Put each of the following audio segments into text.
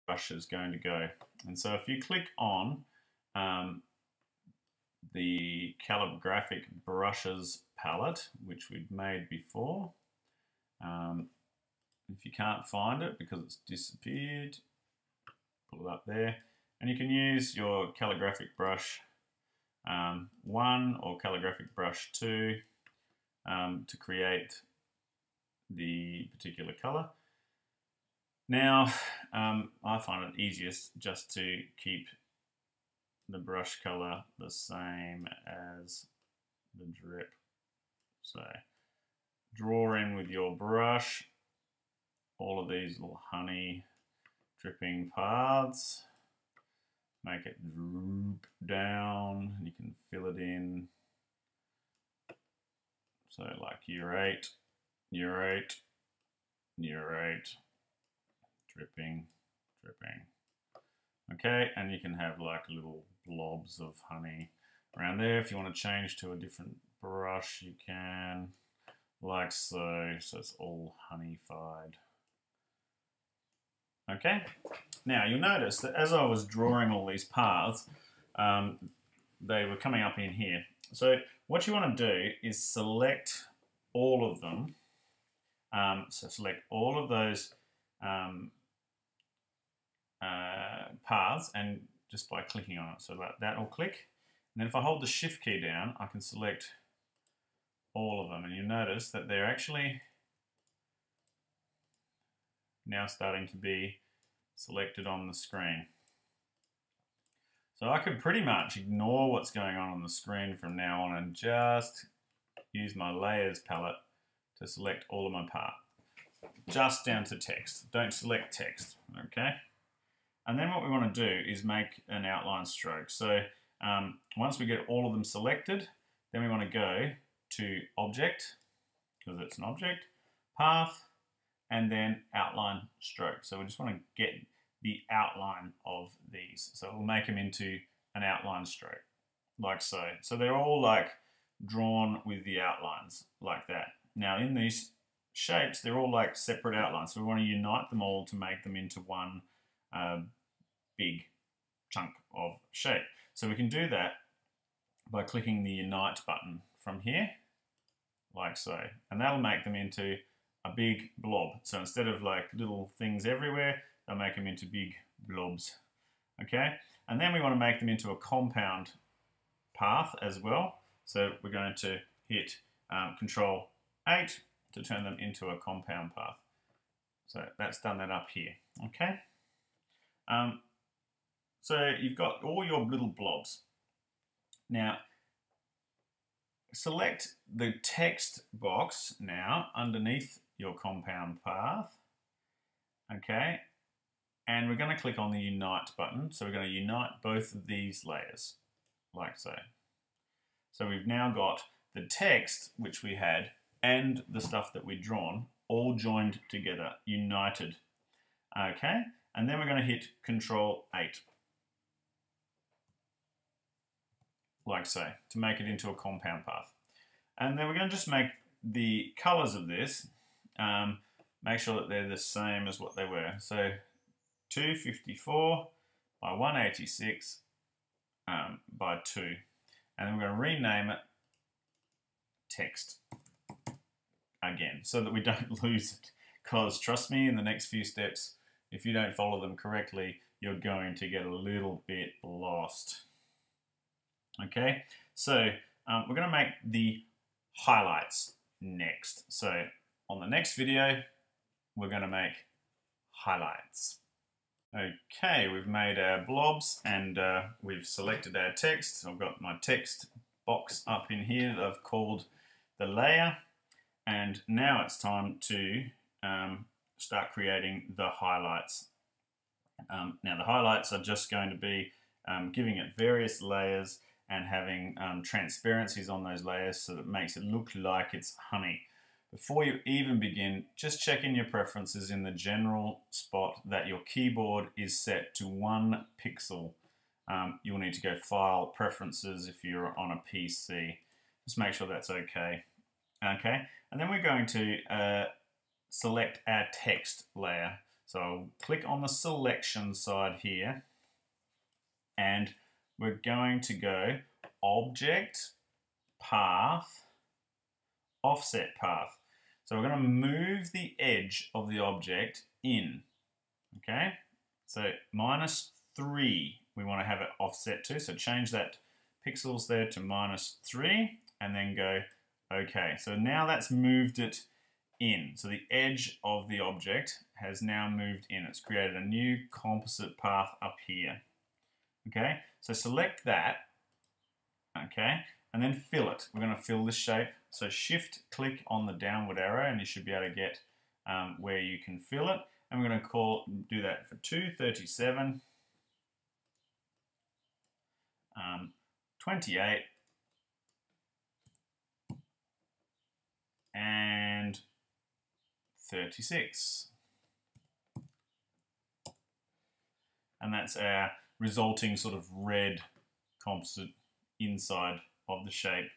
brush is going to go. And so if you click on the calligraphic brushes palette, which we'd made before, if you can't find it because it's disappeared, pull it up there, and you can use your calligraphic brush 1 or calligraphic brush 2 to create the particular color. Now, I find it easiest just to keep the brush color the same as the drip. So draw in with your brush all of these little honey dripping paths. Make it droop down, and you can fill it in. So like year 8, year 8, year 8, dripping, dripping. Okay, and you can have like little blobs of honey around there. If you want to change to a different brush, you can, like so. So it's all honey-fied. Okay, now you'll notice that as I was drawing all these paths, they were coming up in here. So what you want to do is select all of them. So select all of those paths, and just by clicking on it, so that will click. And then if I hold the shift key down, I can select all of them, and you'll notice that they're actually now starting to be selected on the screen. So I could pretty much ignore what's going on the screen from now on and just use my layers palette to select all of my part, just down to text. Don't select text, okay? And then what we want to do is make an outline stroke. So once we get all of them selected, then we want to go to Object, because it's an object, Path, and then Outline Stroke. So we just want to get the outline of these. So we'll make them into an outline stroke, like so. So they're all like drawn with the outlines, like that. Now in these shapes, they're all like separate outlines. So we want to unite them all to make them into one big chunk of shape. So we can do that by clicking the Unite button from here, like so. And that'll make them into a big blob. So instead of like little things everywhere, they'll make them into big blobs. Okay? And then we want to make them into a compound path as well. So we're going to hit Control 8 to turn them into a compound path. So that's done that up here. Okay? So you've got all your little blobs. Now, select the text box now underneath your compound path. Okay? And we're going to click on the Unite button. So we're going to unite both of these layers, like so. So we've now got the text, which we had, and the stuff that we'd drawn, all joined together, united. Okay? And then we're going to hit Control 8. Like so, to make it into a compound path. And then we're going to just make the colors of this, make sure that they're the same as what they were. So 254 by 186 by 2. And then we're going to rename it text again, so that we don't lose it. Because trust me, in the next few steps, if you don't follow them correctly, you're going to get a little bit lost. Okay, so we're going to make the highlights next. So on the next video, we're going to make highlights. Okay, we've made our blobs and we've selected our text. I've got my text box up in here that I've called the layer. And now it's time to start creating the highlights. Now the highlights are just going to be giving it various layers and having transparencies on those layers so that it makes it look like it's honey. Before you even begin, just check in your preferences in the general spot that your keyboard is set to 1 pixel. You'll need to go File, Preferences if you're on a PC. Just make sure that's okay. Okay, and then we're going to select our text layer. So I'll click on the selection side here, and we're going to go Object, Path, Offset Path. So we're going to move the edge of the object in, okay? So -3 we want to have it offset to, so change that pixels there to -3 and then go OK. So now that's moved it in. So the edge of the object has now moved in. It's created a new composite path up here. Okay, so select that, okay, and then fill it. We're going to fill this shape. So shift click on the downward arrow and you should be able to get where you can fill it. And we're going to do that for 237, 28, and 36. And that's our resulting sort of red composite inside of the shape.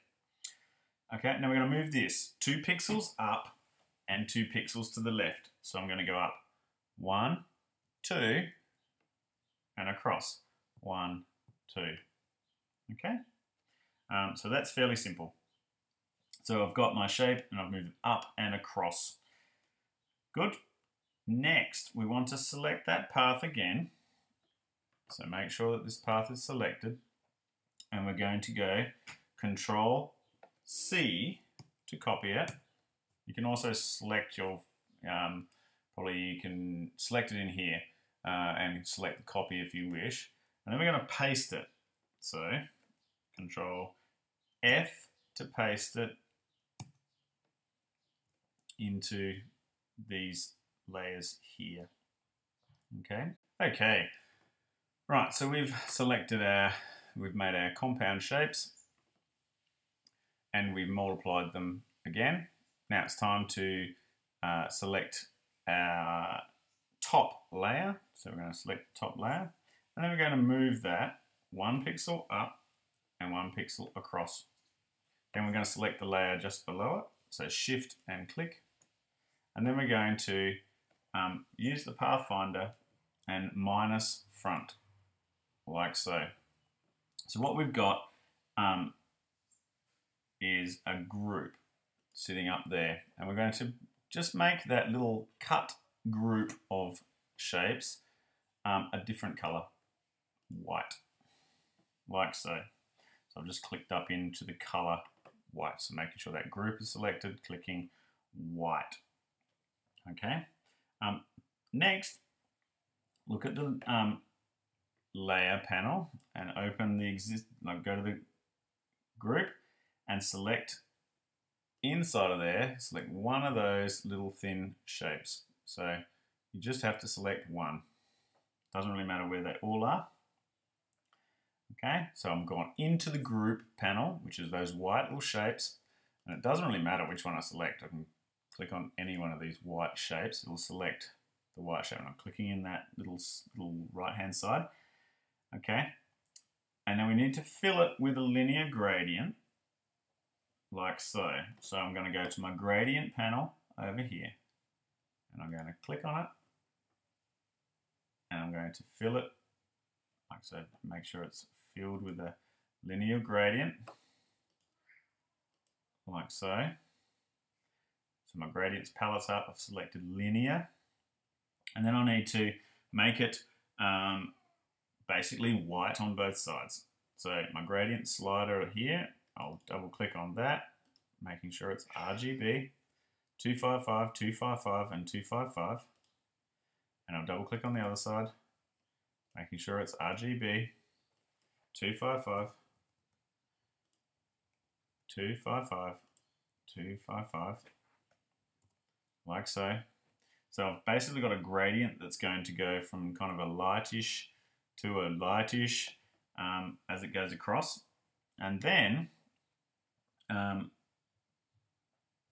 Okay, now we're going to move this 2 pixels up and 2 pixels to the left. So I'm going to go up 1, 2, and across 1, 2. Okay, so that's fairly simple. So I've got my shape and I've moved it up and across. Good. Next, we want to select that path again. So make sure that this path is selected. And we're going to go Control C to copy it. You can also select your, probably you can select it in here and select the copy if you wish. And then we're going to paste it. So Control F to paste it into these layers here. Okay. Okay. Right. So we've we've made our compound shapes and we've multiplied them again. Now it's time to select our top layer. So we're going to select the top layer and then we're going to move that 1 pixel up and 1 pixel across. Then we're going to select the layer just below it. So shift and click. And then we're going to use the Pathfinder and minus front, like so. So what we've got is a group sitting up there. And we're going to just make that little cut group of shapes a different color, white, like so. So I've just clicked up into the color white. So making sure that group is selected, clicking white. Okay. Next, look at the layer panel and open the go to the group and select inside of there, select one of those little thin shapes. So you just have to select one. Doesn't really matter where they all are. Okay, so I'm going into the group panel, which is those white little shapes, and it doesn't really matter which one I select. I can click on any one of these white shapes. It'll select the white shape, and I'm clicking in that little right-hand side. Okay, and now we need to fill it with a linear gradient, like so. So I'm going to go to my gradient panel over here, and I'm going to click on it, and I'm going to fill it like so. Make sure it's filled with a linear gradient, like so. So my gradients palette's up, I've selected linear, and then I need to make it basically white on both sides. So my gradient slider here, I'll double click on that, making sure it's RGB, 255, 255, and 255. And I'll double click on the other side, making sure it's RGB, 255, 255, 255, like so. So I've basically got a gradient that's going to go from kind of a lightish to a lightish as it goes across. And then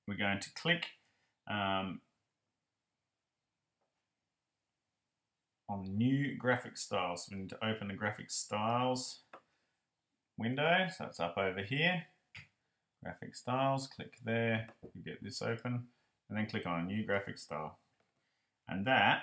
we're going to click on new graphic styles. So we need to open the graphic styles window. So it's up over here. Graphic styles, click there, you get this open, and then click on a new graphic style. And that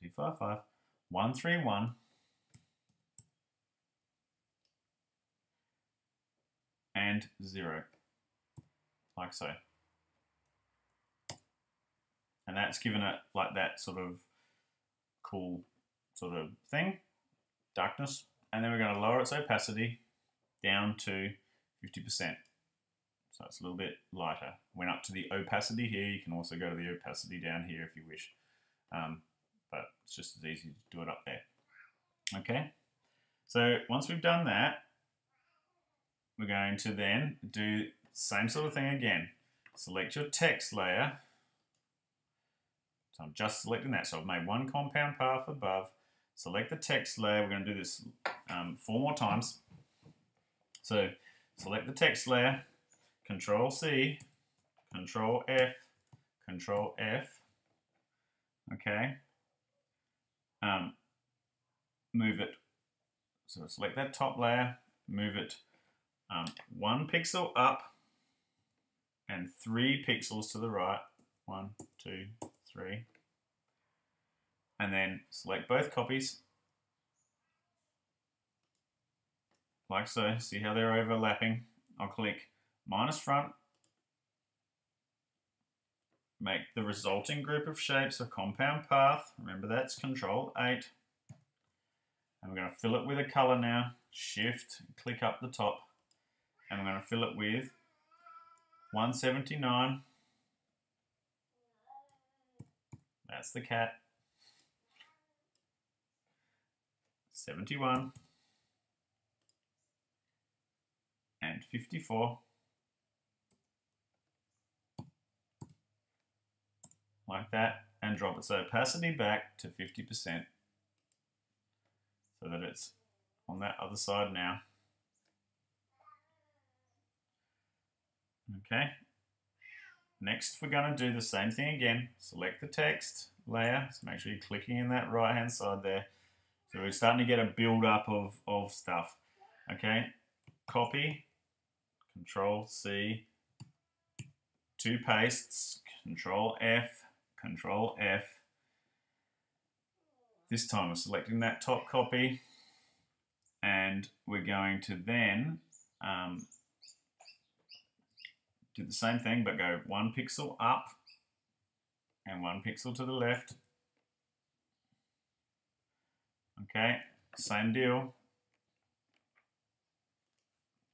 255, 131, and 0, like so. And that's given it like that sort of cool sort of thing, darkness. And then we're going to lower its opacity down to 50%. So it's a little bit lighter. Went up to the opacity here. You can also go to the opacity down here if you wish. But it's just as easy to do it up there. Okay. So once we've done that, we're going to then do the same sort of thing again. Select your text layer. So I'm just selecting that. So I've made one compound path above. Select the text layer. We're going to do this 4 more times. So select the text layer. Control C, Control F, Control F. Okay. Move it. So select that top layer. Move it 1 pixel up and 3 pixels to the right. 1, 2, 3. And then select both copies. Like so. See how they're overlapping? I'll click minus front. Make the resulting group of shapes a compound path. Remember that's Control 8. And we're going to fill it with a color now. Shift, click up the top. And we're going to fill it with 179. That's the cat. 71. And 54. Like that. And drop its opacity back to 50%. So that it's on that other side now. Okay. Next, we're going to do the same thing again. Select the text layer. So make sure you're clicking in that right-hand side there. So we're starting to get a build-up of stuff. Okay. Copy. Control C. 2 pastes. Control F. Control F. This time we're selecting that top copy. And we're going to then do the same thing, but go 1 pixel up and 1 pixel to the left. Okay, same deal.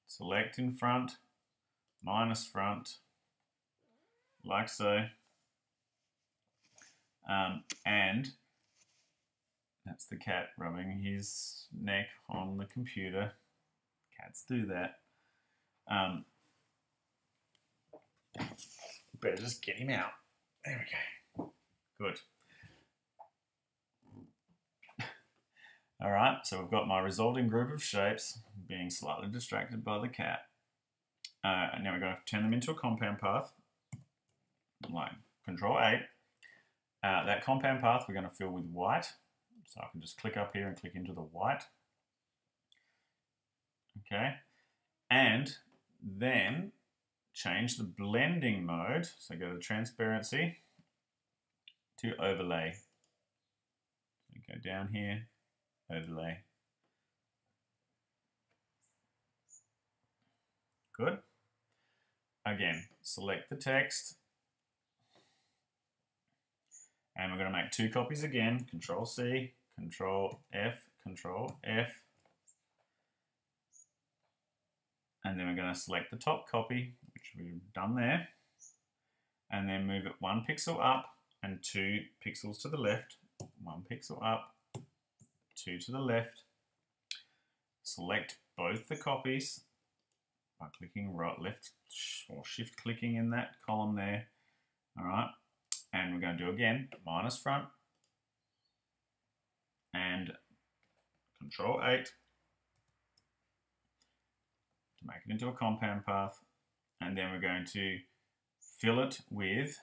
Select in front, minus front, like so. And that's the cat rubbing his neck on the computer. Cats do that. Better just get him out. There we go. Good. All right, so we've got my resulting group of shapes being slightly distracted by the cat. And now we're going to turn them into a compound path, like Control 8. That compound path we're going to fill with white. So I can just click up here and click into the white. Okay, and then change the blending mode. So go to transparency to overlay. Go down here, overlay. Good. Again, select the text. And we're going to make 2 copies again. Control C, Control F, Control F. And then we're going to select the top copy, which we've done there. And then move it 1 pixel up and 2 pixels to the left. 1 pixel up, 2 to the left. Select both the copies by clicking right, left, or shift clicking in that column there. All right. And we're going to do again, minus front and Control 8 to make it into a compound path. And then we're going to fill it with,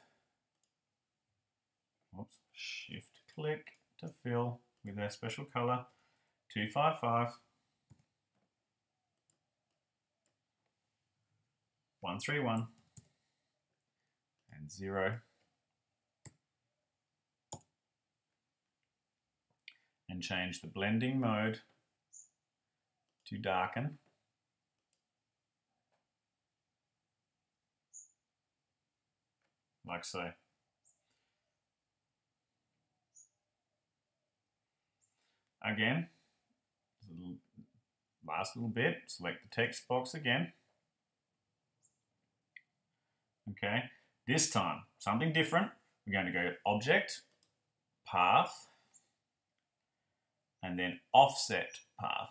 shift click to fill with our special color, 255, 131, and 0. and change the blending mode to darken. Like so. Again, last little bit, select the text box again. Okay, this time, something different. We're going to go Object, Path, and then Offset Path.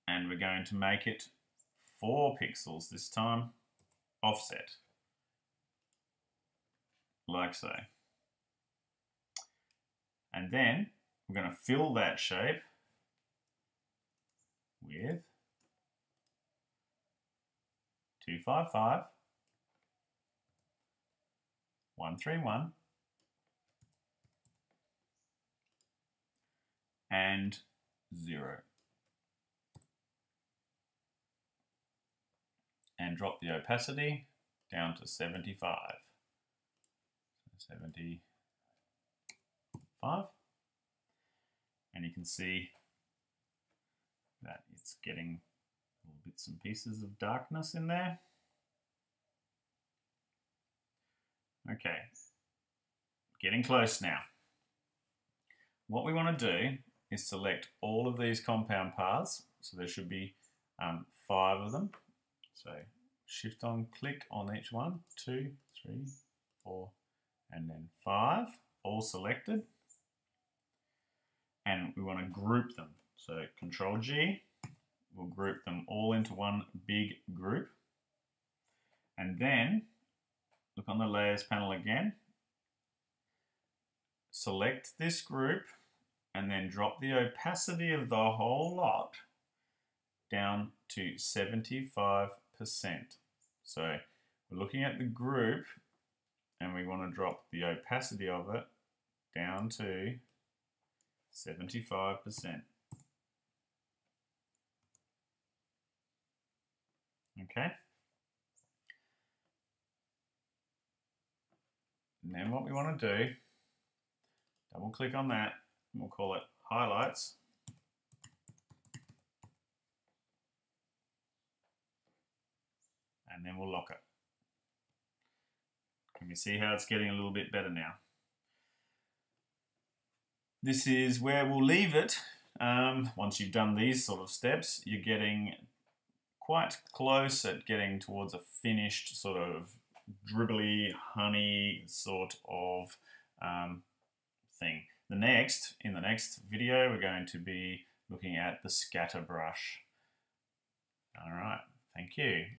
And we're going to make it 4 pixels this time, offset. Like so. And then we're going to fill that shape with 255, 131, and 0. And drop the opacity down to 75. 75. And you can see that it's getting little bits and pieces of darkness in there. Okay, getting close now. What we want to do is select all of these compound paths. So there should be 5 of them. So shift on, click on each one, 2, 3, 4, and then 5, all selected. And we want to group them. So Control G, we'll group them all into one big group. And then look on the Layers panel again. Select this group and then drop the opacity of the whole lot down to 75%. So we're looking at the group and we want to drop the opacity of it down to 75%. Okay. And then what we want to do, double click on that, and we'll call it Highlights. And then we'll lock it. Can you see how it's getting a little bit better now? This is where we'll leave it. Once you've done these sort of steps, you're getting quite close at getting towards a finished sort of dribbly, honey sort of thing. In the next video, we're going to be looking at the scatter brush. All right, thank you.